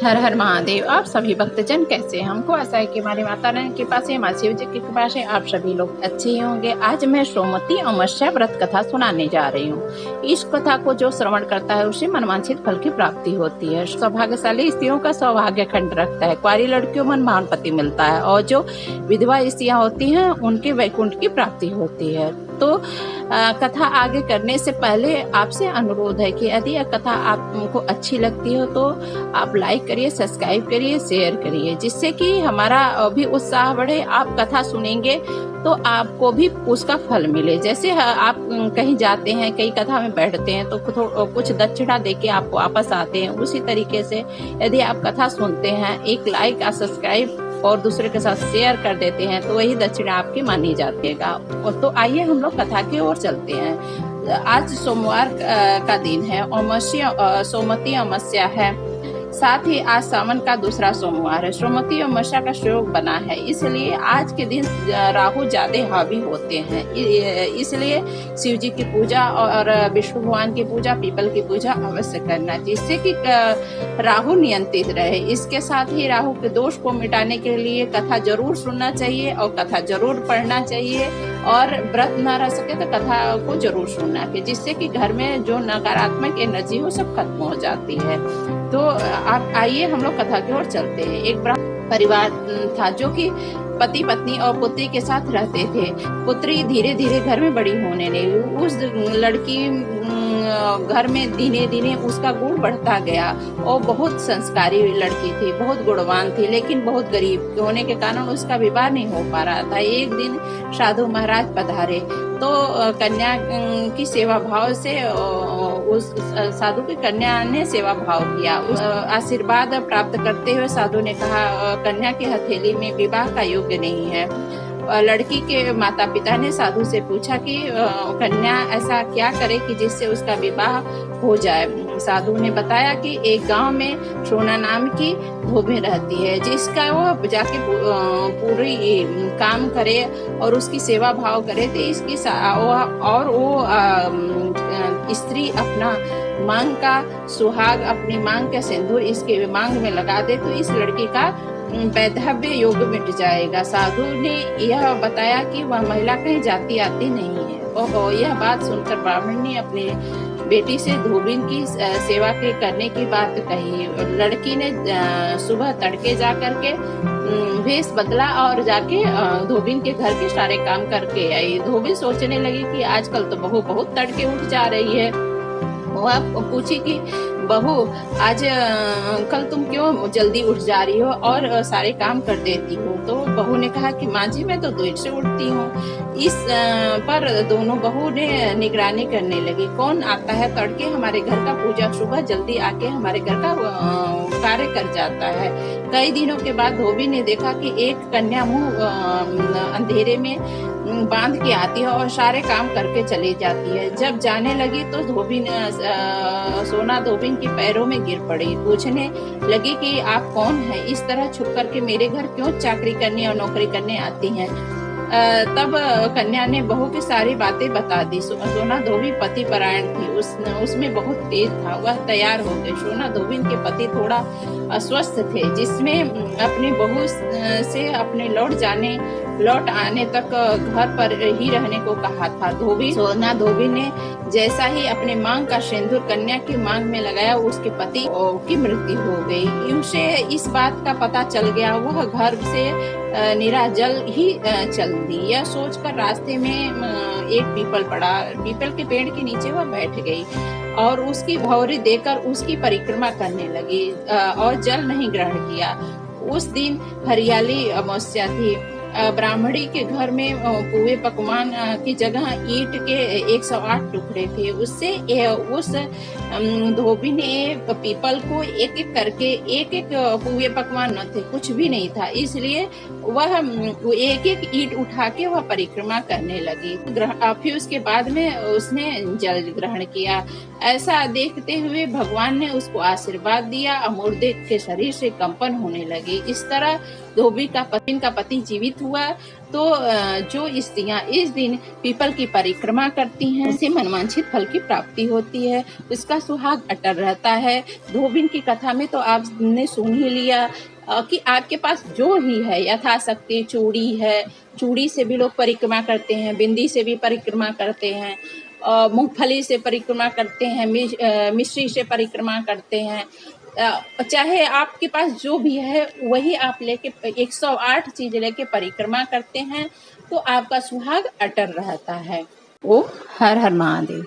हर हर महादेव। आप सभी भक्तजन कैसे हैं? हमको आशा है कि हमारी माता रानी की कृपा से, माँ शिव जी की कृपा से आप सभी लोग अच्छे ही होंगे। आज मैं सोमवती अमावस्या व्रत कथा सुनाने जा रही हूँ। इस कथा को जो श्रवण करता है उसे मनवांछित फल की प्राप्ति होती है। सौभाग्यशाली स्त्रियों का सौभाग्य खंड रखता है। कुंवारी लड़कियों मनभावन पति मिलता है और जो विधवा स्त्रियां होती हैं उनके वैकुंठ की प्राप्ति होती है। तो कथा आगे करने से पहले आपसे अनुरोध है कि यदि यह कथा आपको अच्छी लगती हो तो आप लाइक करिए, सब्सक्राइब करिए, शेयर करिए, जिससे कि हमारा भी उत्साह बढ़े। आप कथा सुनेंगे तो आपको भी उसका फल मिले। जैसे आप कहीं जाते हैं, कई कथा में बैठते हैं तो कुछ दक्षिणा देके आप वापस आते हैं, उसी तरीके से यदि आप कथा सुनते हैं, एक लाइक और सब्सक्राइब और दूसरे के साथ शेयर कर देते हैं तो वही दक्षिणा आपकी मानी जाती है। तो आइए हम लोग कथा की ओर चलते हैं। आज सोमवार का दिन है, सोमवती अमावस्या है, साथ ही आज सावन का दूसरा सोमवार है। सोमवती अमावस्या का योग बना है, इसलिए आज के दिन राहु ज्यादा हावी होते हैं। इसलिए शिव जी की पूजा और विष्णु भगवान की पूजा, पीपल की पूजा अवश्य करना, जिससे कि राहु नियंत्रित रहे। इसके साथ ही राहु के दोष को मिटाने के लिए कथा जरूर सुनना चाहिए और कथा जरूर पढ़ना चाहिए, और व्रत न रह सके तो कथा को जरूर सुनना चाहिए, जिससे कि घर में जो नकारात्मक एनर्जी हो सब खत्म हो जाती है। तो आप आइए हम लोग कथा की ओर चलते हैं। एक ब्राह्मण परिवार था जो कि पति पत्नी और पुत्री के साथ रहते थे। पुत्री धीरे धीरे घर में बड़ी होने लगी। उस लड़की घर में दिने दिने उसका गुण बढ़ता गया और बहुत संस्कारी लड़की थी, बहुत गुणवान थी, लेकिन बहुत गरीब होने के कारण उसका विवाह नहीं हो पा रहा था। एक दिन साधु महाराज पधारे तो कन्या की सेवा भाव से उस साधु की कन्या ने सेवा भाव किया। आशीर्वाद प्राप्त करते हुए साधु ने कहा, कन्या की हथेली में विवाह का योग्य नहीं है। लड़की के माता पिता ने साधु से पूछा कि कन्या ऐसा क्या करे कि जिससे उसका विवाह हो जाए। साधु ने बताया कि एक गांव में सोना नाम की धोबी रहती है, जिसका वो जाके पूरी काम करे और उसकी सेवा भाव करे तो इसकी और वो स्त्री अपना मांग का सुहाग, अपनी मांग का सिंदूर इसके मांग में लगा दे तो इस लड़की का वैधव्य योग मिट जाएगा। साधु ने यह बताया कि वह महिला कहीं जाती आती नहीं है। और यह बात सुनकर ब्राह्मण ने अपनी बेटी से धोबिन की सेवा के करने की बात कही। लड़की ने सुबह तड़के जा करके भेष बदला और जाके धोबिन के घर के सारे काम करके आई। धोबिन सोचने लगी कि आजकल तो बहू बहुत तड़के उठ जा रही है। वह पूछी कि बहू आज कल तुम क्यों जल्दी उठ जा रही हो और सारे काम कर देती हो? तो बहू ने कहा कि माँ जी मैं तो देर से उठती हूँ। इस पर दोनों बहू ने निगरानी करने लगी, कौन आता है तड़के हमारे घर का पूजा, सुबह जल्दी आके हमारे घर का कार्य कर जाता है। कई दिनों के बाद धोबी ने देखा कि एक कन्या मुंह अंधेरे में बांध के आती है और सारे काम करके चली जाती है। जब जाने लगी तो सोना धोबिन की पैरों में गिर पड़ी। पूछने लगी कि आप कौन है, इस तरह छुप करके मेरे घर क्यों चाकरी करने और नौकरी करने आती हैं? तब कन्या ने बहू की सारी बातें बता दी। सोना धोबी पति परायण थी, उसमें बहुत तेज था। वह तैयार हो गई। सोना धोबिन के पति थोड़ा अस्वस्थ थे, जिसमें अपनी बहू से अपने लौट आने तक घर पर ही रहने को कहा था। सोना धोबी ने जैसा ही अपने मांग का सिंदूर कन्या की मांग में लगाया, उसके पति की मृत्यु हो गई। उसे इस बात का पता चल गया। वह घर से निराजल ही चल दी। यह सोचकर रास्ते में एक पीपल पड़ा। पीपल के पेड़ के नीचे वह बैठ गई और उसकी भौरी देकर उसकी परिक्रमा करने लगी और जल नहीं ग्रहण किया। उस दिन हरियाली अमावस्या थी। ब्राह्मणी के घर में पुए पकवान की जगह ईंट के 108 टुकड़े थे। उससे उस धोबी ने पीपल को एक एक करके एक पुए पकवान न थे, कुछ भी नहीं था, इसलिए वह एक एक ईंट उठा के वह परिक्रमा करने लगी। फिर उसके बाद में उसने जल ग्रहण किया। ऐसा देखते हुए भगवान ने उसको आशीर्वाद दिया और मुर्दे के शरीर से कंपन होने लगी। इस तरह धोबी का पति जीवित हुआ। तो जो स्त्रियां इस दिन पीपल की परिक्रमा करती हैं, उसे मनवांछित फल की प्राप्ति होती है, उसका सुहाग अटल रहता है। धोबिन की कथा में तो आपने सुन ही लिया कि आपके पास जो ही है यथाशक्ति, चूड़ी है, चूड़ी से भी लोग परिक्रमा करते हैं, बिंदी से भी परिक्रमा करते हैं, मूंगफली से परिक्रमा करते हैं, मिश्री से परिक्रमा करते हैं। चाहे आपके पास जो भी है वही आप लेके 108 चीज लेके परिक्रमा करते हैं तो आपका सुहाग अटल रहता है। ओ हर हर महादेव।